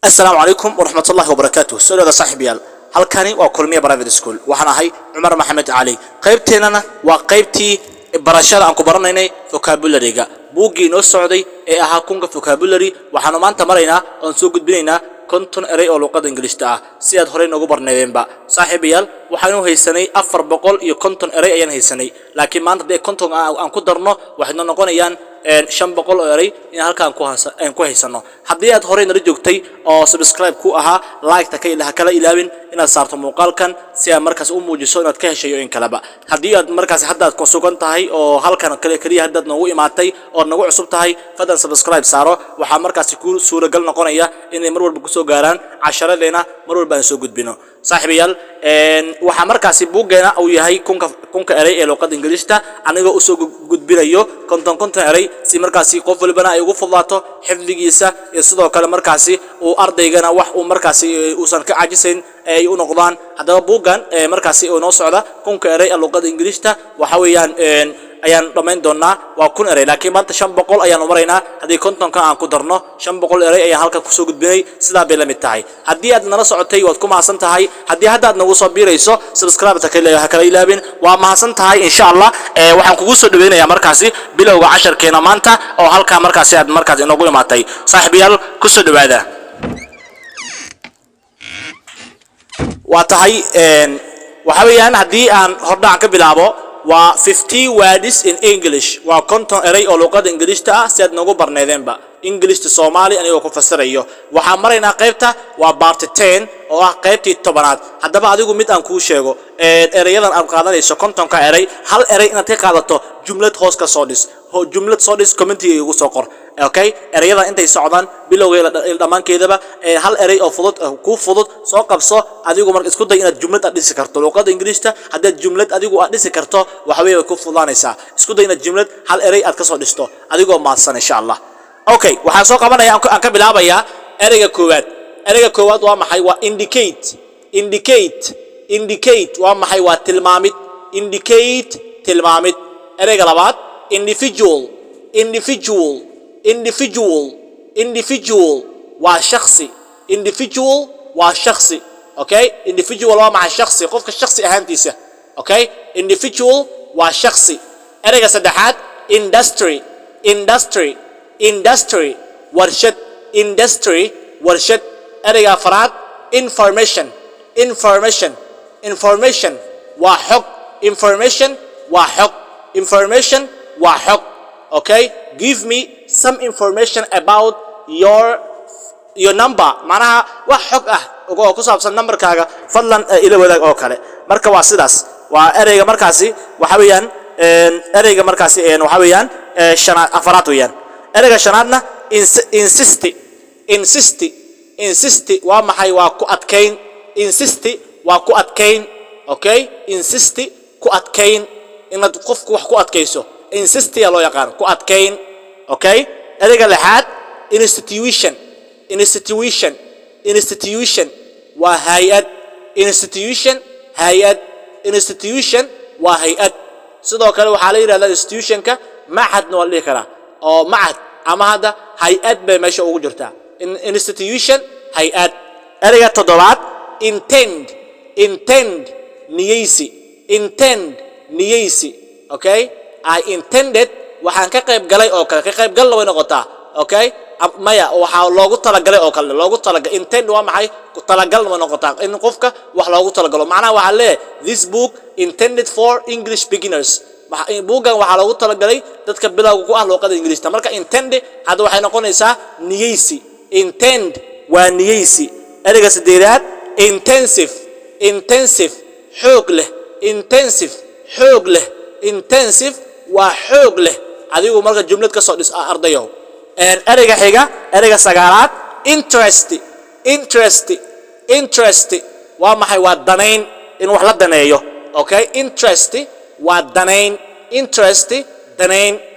السلام عليكم ورحمة الله وبركاته. سؤال صاحبيال halkani waa kulmiye private school waxaan ahay Umar Maxamed Ali qaybteenana waa qaybtii barashada aan ku baranaynay vocabulary-ga buuggii noo socday ee ahaa kunka vocabulary waxaanu maanta maraynaa oo soo gudbinaynaa konton eray oo luuqadda Ingiriiska ah si aad horey noogu barnaydeenba saaxiibayaal waxaanu haysanay 450 eray ayaan haysanay laakiin maanta de konton aan ku darno waxay noqonayaan 500 eray in halkaan ku haysano haddii aad horey nala joogtay oo subscribe ku ahaa like ta kala ilaawin inaad saarto muuqaalkan si aad markaas u muujiso inaad ka heshayo in kaleba haddii aad markaas hadda ku sugan tahay oo halkan kaliya hadda noogu imaatay oo nagu cusub tahay fadlan subscribe saaro waxa markaas ku suuragal noqonaya inay mar walba ku soo gaaraan casharadena mar walba aan soo gudbino saaxiibayaal waxa markaas buuggeena uu yahay kunka eray ee luuqadda Ingiriiska aniga u soo gudbinayo konton eray si markaas qof walbana ay ugu fududaato xifdigiisa iyo sidoo kale markaas uu ardaygana wax uu markaas uusan ka cajisayn ay u noqdaan hadaba buuggan markaas uu noo socda kunka eray ee luuqadda Ingiriiska waxa weeyaan ayaan dhamayn doonaa waa kun eray laakiin maanta 500 ayaan u maraynaa hadii kontonka aan ku darno 500 eray ayaan halka ku soo gudbinay sida bay la mid tahay haddii aad nala socotay waad ku mahadsan tahay haddii hadda aad nagu soo biirayso subscribe ta kala ilaabin waa mahadsan tahay insha Allah waxaan kugu soo dhaweynayaa markaas bilowga casharkeena maanta oo halka markaas aad markaas inagu imaatay saaxiibayaal ku soo dhawaada waa tahay waxa weeyaan haddii aan hordhac ka bilaabo waa 50 words in English waa konton eray oo luuqadda Ingiriiska ah si aad noogu barnaydeenba English to Somali anigoo ku fasirayo waxaan maraynaa qaybta waa part 10 oo ah qaybtii 10aad haddaba adigu mid aan kuu sheego erayadan aan qaadanayso kontonka eray hal eray inaad ka qaadato jumlad hoos ka soo dhis jumlad soo dhis comment-iga igu soo qor okay erayadan intay socdaan bilowgeeda dhamaankeedaba hal eray oo fudud ku fudud soo qabso adigu marka isku day inaad jumlad dhisi karto luuqadda Ingiriiska haddii jumlad adigu aad dhisi karto waxa weey ku fududaanaysaa isku day inaad jumlad hal eray aad ka soo dhisto adigoo maadsan insha Allah okay waxaan soo qabanaya aan ka bilaabayaa erayga koowaad waa maxay waa indicate waa maxay waa tilmaamid tilmaamid erayga labaad individual waa shakhsi okay individual waa maxay shakhsi qofka shakhsi ahaantiisa okay individual waa shakhsi erayga saddexaad industry warshad erayga afraad information waa xog okay give me some information about your number macnaha wax xog ah oo ku saabsan numberkaaga fadlan ila wadaag oo kale marka waa sidaas waa erayga markaasi waxa weeyaan erayga markaasi waxa weeyaan afraad weeyaan erayga shanaadna insist waa maxay waa ku adkayn okay insist ku adkayn inaad qofku wax ku adkayso insist ya loo yaqaan ku adkayn okay erayga lixaad institution waa hay'ad waa hay'ad sidoo kale waxa la yiraahdaa institutionka macadna waa la dhihi karaa oo macad ama hadda hay'ad bay meesha ugu jirtaa institution hay'ad erayga toddobaad intend niyeysi okay I intended waxaan ka qayb galay oo kale ka qayb gal way noqotaa okay maya waxa loogu talagalay oo kale intend waa maxay ku talagal ma noqotaa in qofka wax loogu talagalo macnaha waxa leeyahay this book intended for English beginners buuggan waxa loogu talagalay dadka bilowga ku ah luuqadda Ingiriiska marka intend hada waxay noqonaysaa niyeysi intend waa niyeysi erayga saddexaad intensive xoog leh waa xoog leh adigu marka jumlad ka soo dhis ardayo erayga xiga erayga sagaalaad interest waa maxay waa danayn in wax la daneeyo okay interest waa danayn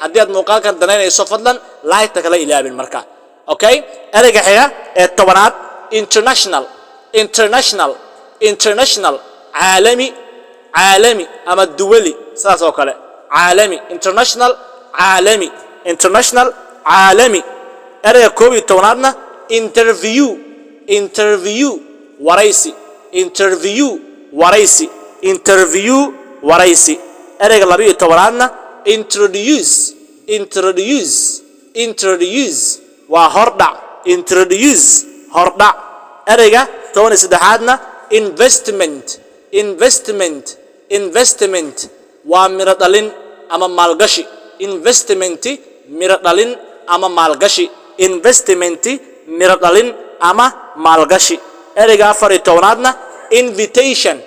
haddii aad muuqaalkan danaynayso fadlan like ta kala ilaabin marka okay erayga xiga ee tobanaad international عالمي أما الدولي ساسو كله international عالمي أرى كوبي تونادنا interview interview waraysi interview waraysi interview waraysi ereyga 12aadna introduce introduce introduce waa hordhac introduce hordhac ereyga 13aadna investment investment investment waa miro dhalin ama maalgashi investment miro dhalin ama maalgashi investment miro dhalin ama maalgashi ereyga 14aadna invitation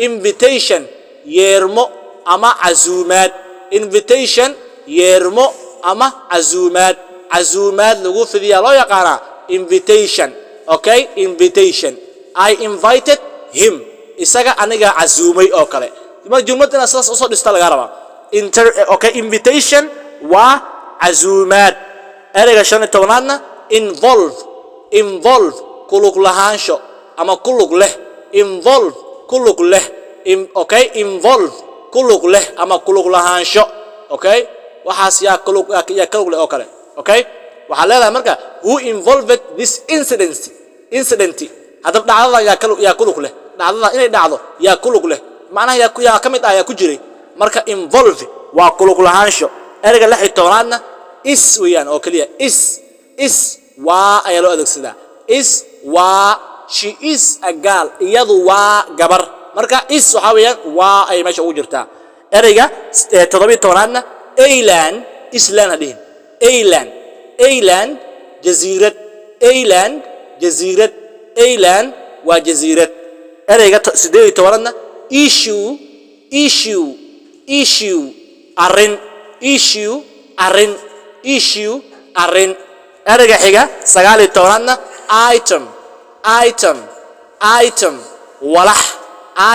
invitation yeermo ama azuumaad invitation yeermo ama azuumaad azuumaad lagu fidiyaa loo yaqaana invitation okay invitation I invited him isaga aniga azuumay oo kale ma jumladana saas soo dhista laga rabaa okay invitation waa azuumaad ereyga 15aadna involve involve kulug lahaansho ama kulug leh involve kulug leh okay involve kulug leh ama kulug lahaansho okay waxaas yaa kulug leh oo kale okay waxa leedahay marka who involved this incident hadda dhacdada yaa kulug leh dhacdada inay dhacdo yaa kulug leh macnaha yaa kamid ah yaa ku jiray marka involve waa kulug lahaansho ereyga 16aadna is weeyaan oo kaliya is waa ayaa loo adeegsadaa is waa she is a girl iyadu waa gabar marka is waxa weeyaan waa ay meesha ugu jirtaa ereyga 17aadna island island hadin island island jasiirad island jasiirad island waa jasiirad ereyga 18aadna issue issue issue arrin issue arrin issue arrin ereyga xiga 19aadna item item item walax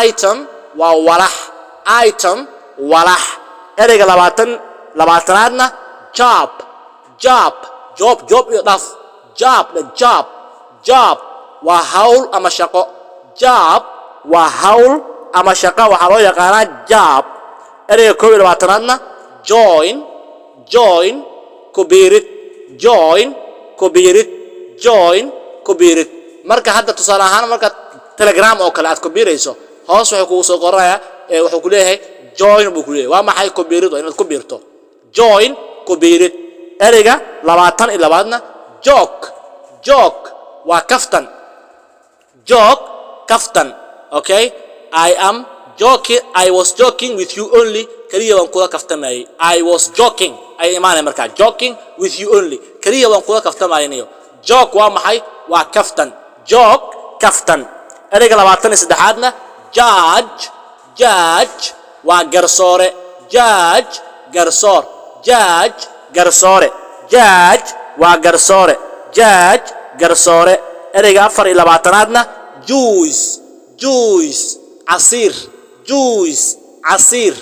item waa walax item walax ereyga 20aadna job job job job iyo dhaf job the job job waa hawl ama shaqo job waa hawl ama shaqo waxa loo yaqaanaa job ereyga 21aadna join join kubirid join kubirid join kubirid marka hadda tusaale ahaan marka telegram oo kale aad kubirayso hoos wuxuu kugu soo qorayaa wuxuu ku leeyahay join buu ku leeyahay waa maxay kubirid inaad ku biirto join kubirid ereyga 22aadna joke joke waa kaftan joke kaftan okay I was joking with you only kaliya waan kula kaftamayay I was joking ay imaanay marka joking with you only kaliya waan kula kaftamayay joke waa maxay waa kaftan joke kaftan ereyga 23aadna judge judge waa garsoore judge garsoor judge garsoore judge waa garsoore judge garsoore ereyga 24aadna juice juice عصير juice عصير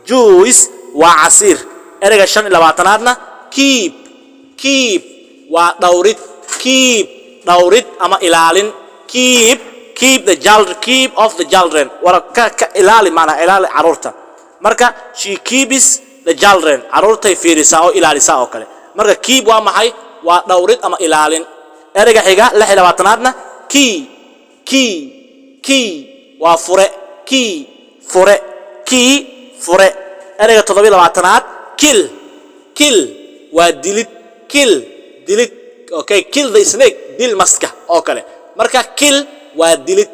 juice وعصير ereyga 25aadna keep keep waa dhawrid keep dhawrid ama ilaalin keep keep the children keep of the children warka ilaali maana ilaali carruurta marka she keeps the children carruurtay fiirisa oo ilaalisa oo kale marka keep waa maxay waa dhawrid ama ilaalin ereyga xiga 26aadna key key key waa fure key fure key fure ereyga 27aad kill kill waa dilid kill dilid okay kill the snake dil maska oo kale marka kill waa dilid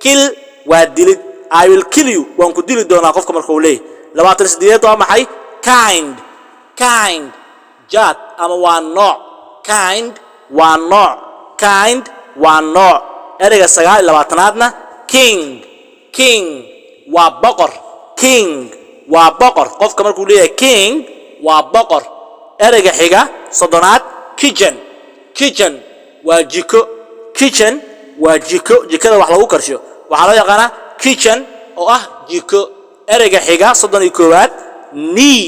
kill waa dilid I will kill you waan ku dili doonaa qofka marka uu leeyahay 28 waa maxay kind kind jat ama waa nooc kind waa nooc kind waa nooc ereyga 29aadna king king waa boqor king waa boqor qofka marka uu leeyahay king waa boqor ereyga xiga 30aad kitchen kitchen waa jiko kitchen waa jiko jikada wax lagu karsho waxa loo yaqaanaa kitchen oo ah jiko ereyga xiga 31aad knee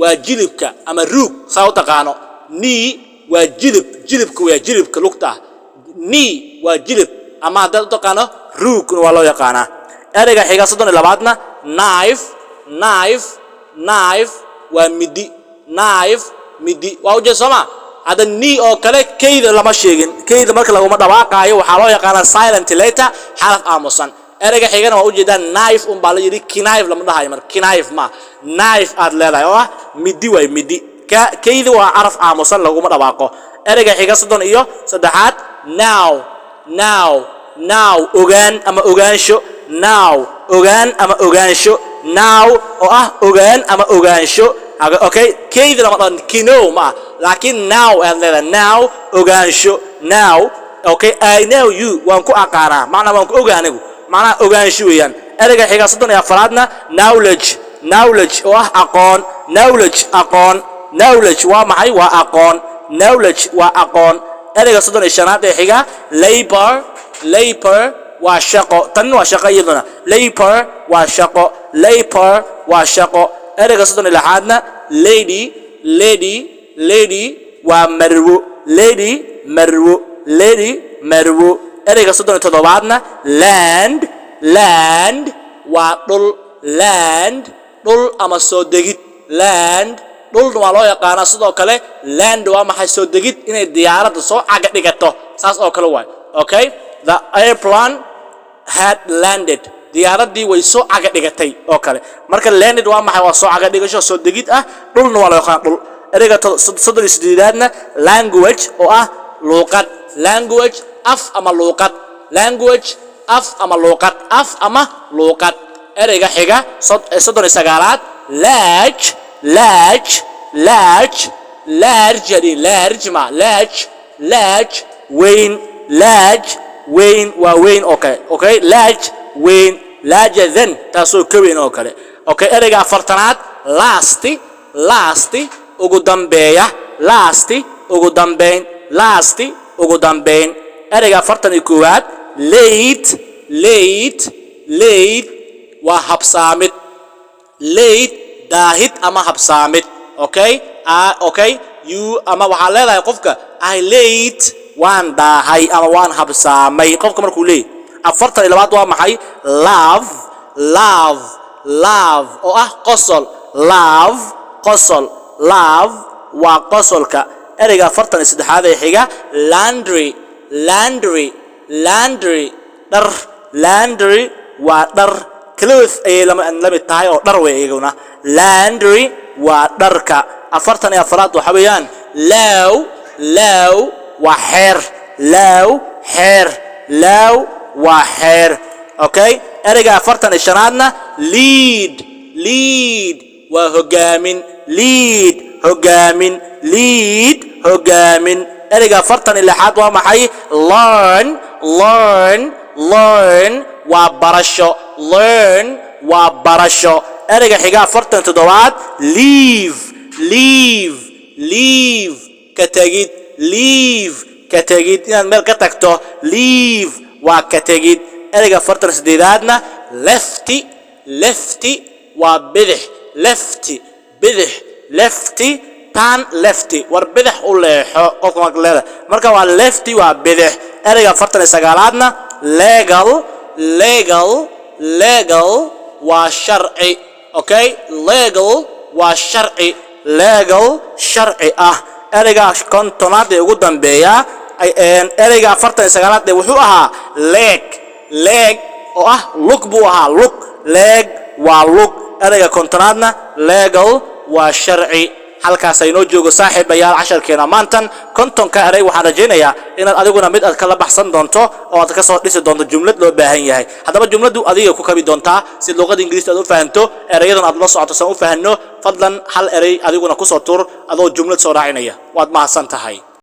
waa jilibka ama ruug saa u taqaano knee waa jilibku waa jilibka lugta knee waa jilib ama hadda u taqaano ruug waa loo yaqaanaa ereyga xiga 32aadna knife knife knife waa midi knife midi waa u jeesoma هذا ني أو كله كيد لما شيء كيد مركل لو ما دواقع وحلو يقال silent letter حرف آموسان أرجع حاجة أنا أوجد knife بالي يري knife لما ده هاي مر knife ما knife أدلى لا يوا مدي وي مدي كيد وعرف آموسان لو ما دواقع أرجع حاجة صدق إياه صدقات now أوغان أما أوغان شو now أوغان أما أوغان شو now أوغان أما أوغان شو أوكي كيد لما كينو ما لكن now now أوغان شو now أوكي I know you وانكو أقارا معنى وانكو أوغانيو معنى أوغان شو يعني أرجع حاجة صدق يا فرادنا knowledge أقون knowledge ومعي وأقون knowledge وأقون أرجع صدق الشنات حاجة labor وشقة تنو وشقة يدنا labor وشقة أرجع صدق الحادنا lady ومرو مرو أرجع صدق التضباطنا land وطل طل أما صدقت land طل والله يقانا صدق كله land وما حيصدقت إن الديارة تصو عقد نقطة ساس أو كله okay the airplane had landed ديارة دي ويسو عقد نقطة أو كله مركل landed وما حيوصو عقد نقطة صدقت طل والله يقانا طل أرجع صدق الاستدلالنا language لغة language أما لغة language أما لغة أرجع حاجة صدق السجالات large وين ووين okay large وين larger than تاسو كوين okay أرجع فرتنات last ugu dambeyn ereyga fartan koowaad late waa habsaamid late daahid ama habsaamid okay you ama waxa leedahay qofka I late waan daahay ama waan habsaamay qofka markuu leeyahay afartan labaad waa maxay love oo qosol waa qosolka ereyga afartan saddexaad ee xiga laundry dar laundry waa dar clothes ay lama mid tahay oo dhar way eeguna laundry waa dharka afartan iyo afraad waxa weeyaan law waa xeer waa xeer okay ereyga afartan iyo shanaadna lead waa hogaamin ereyga afartan iyo lixaad waa maxay learn waa barasho ereyga xiga afartan toddobaad leave ka tagid inaad meel ka tagto leave waa ka tagid ereyga afartan sideedaadna lefty waa bidix tan lefty war bidix u leexo qofka marka waa lefty waa bidix ereyga afartan sagaalaadna legal waa sharci okay legal waa sharci ereyga kontonaad ee ugu dambeeya ereyga afartan sagaalaad ee wuxuu ahaa leg oo lug buu ahaa leg waa lug ereyga kontonaadna legal waa sharci halkaas ay noo joogo saaxiibayaal casharkeena maantan kontonka erey waxaan rajaynayaa inaad adiguna mid aad kala baxsan doonto oo aad ka soo dhisi doonto jumlad loo baahan yahay haddaba jumladu adiga ku kabi doontaa si luqada ingiriisiga aad u fahanto erayadan aad la socoto san u fahanno fadlan hal erey adiguna ku soo tur adoo jumlad soo raacinaya waad mahadsan tahay